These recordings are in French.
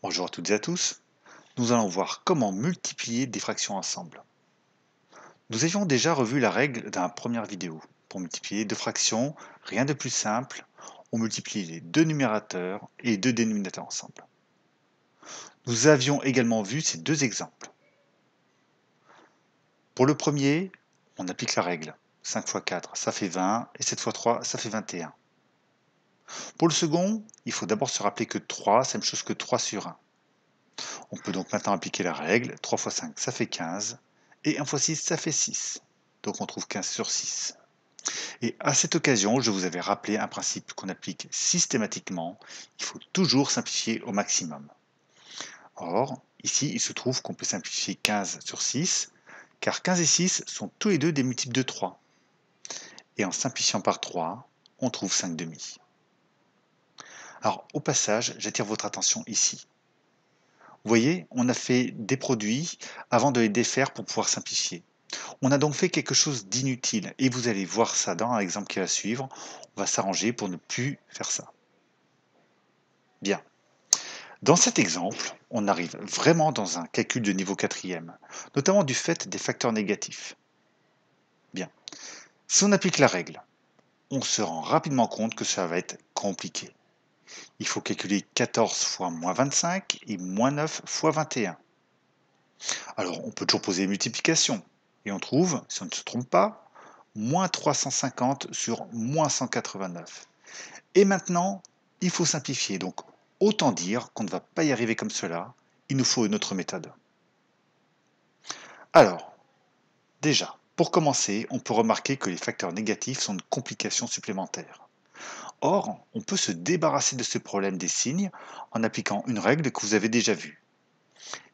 Bonjour à toutes et à tous, nous allons voir comment multiplier des fractions ensemble. Nous avions déjà revu la règle dans la première vidéo. Pour multiplier deux fractions, rien de plus simple, on multiplie les deux numérateurs et les deux dénominateurs ensemble. Nous avions également vu ces deux exemples. Pour le premier, on applique la règle. 5 fois 4, ça fait 20, et 7 fois 3, ça fait 21. Pour le second, il faut d'abord se rappeler que 3, c'est la même chose que 3 sur 1. On peut donc maintenant appliquer la règle, 3 fois 5 ça fait 15, et 1 fois 6 ça fait 6. Donc on trouve 15 sur 6. Et à cette occasion, je vous avais rappelé un principe qu'on applique systématiquement, il faut toujours simplifier au maximum. Or, ici il se trouve qu'on peut simplifier 15 sur 6, car 15 et 6 sont tous les deux des multiples de 3. Et en simplifiant par 3, on trouve 5 demi. Alors au passage, j'attire votre attention ici. Vous voyez, on a fait des produits avant de les défaire pour pouvoir simplifier. On a donc fait quelque chose d'inutile et vous allez voir ça dans l'exemple qui va suivre. On va s'arranger pour ne plus faire ça. Bien. Dans cet exemple, on arrive vraiment dans un calcul de niveau quatrième, notamment du fait des facteurs négatifs. Bien. Si on applique la règle, on se rend rapidement compte que ça va être compliqué. Il faut calculer 14 fois moins 25 et moins 9 fois 21. Alors, on peut toujours poser les multiplications. Et on trouve, si on ne se trompe pas, moins 350 sur moins 189. Et maintenant, il faut simplifier. Donc, autant dire qu'on ne va pas y arriver comme cela. Il nous faut une autre méthode. Alors, déjà, pour commencer, on peut remarquer que les facteurs négatifs sont une complication supplémentaire. Or, on peut se débarrasser de ce problème des signes en appliquant une règle que vous avez déjà vue.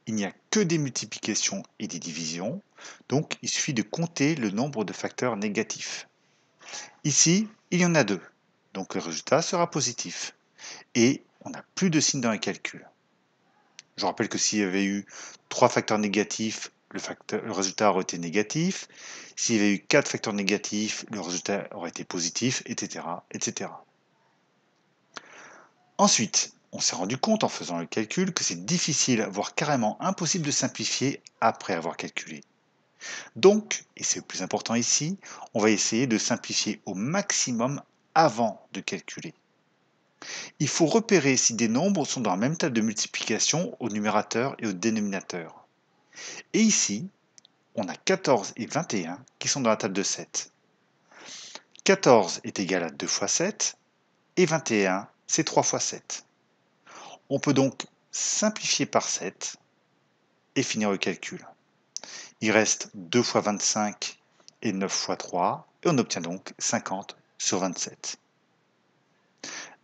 Il n'y a que des multiplications et des divisions, donc il suffit de compter le nombre de facteurs négatifs. Ici, il y en a deux, donc le résultat sera positif. Et on n'a plus de signes dans les calculs. Je rappelle que s'il y avait eu 3 facteurs négatifs, le résultat aurait été négatif. S'il y avait eu 4 facteurs négatifs, le résultat aurait été positif, etc. etc. Ensuite, on s'est rendu compte en faisant le calcul que c'est difficile, voire carrément impossible de simplifier après avoir calculé. Donc, et c'est le plus important ici, on va essayer de simplifier au maximum avant de calculer. Il faut repérer si des nombres sont dans la même table de multiplication au numérateur et au dénominateur. Et ici, on a 14 et 21 qui sont dans la table de 7. 14 est égal à 2 fois 7 et 21 c'est 3 fois 7. On peut donc simplifier par 7 et finir le calcul. Il reste 2 fois 25 et 9 fois 3 et on obtient donc 50 sur 27.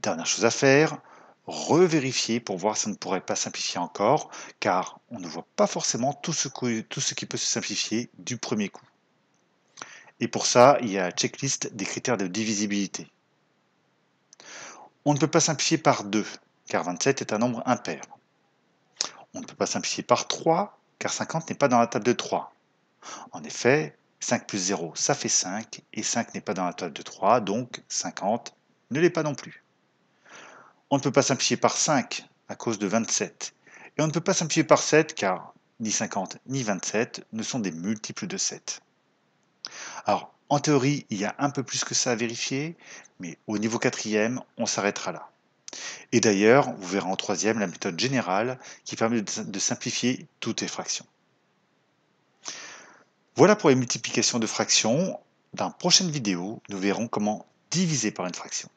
Dernière chose à faire, revérifier pour voir si on ne pourrait pas simplifier encore, car on ne voit pas forcément tout ce qui peut se simplifier du premier coup. Et pour ça, il y a la checklist des critères de divisibilité. On ne peut pas simplifier par 2, car 27 est un nombre impair. On ne peut pas simplifier par 3, car 50 n'est pas dans la table de 3. En effet, 5 plus 0, ça fait 5, et 5 n'est pas dans la table de 3, donc 50 ne l'est pas non plus. On ne peut pas simplifier par 5 à cause de 27. Et on ne peut pas simplifier par 7 car ni 50 ni 27 ne sont des multiples de 7. Alors, en théorie, il y a un peu plus que ça à vérifier, mais au niveau quatrième, on s'arrêtera là. Et d'ailleurs, vous verrez en troisième la méthode générale qui permet de simplifier toutes les fractions. Voilà pour les multiplications de fractions. Dans la prochaine vidéo, nous verrons comment diviser par une fraction.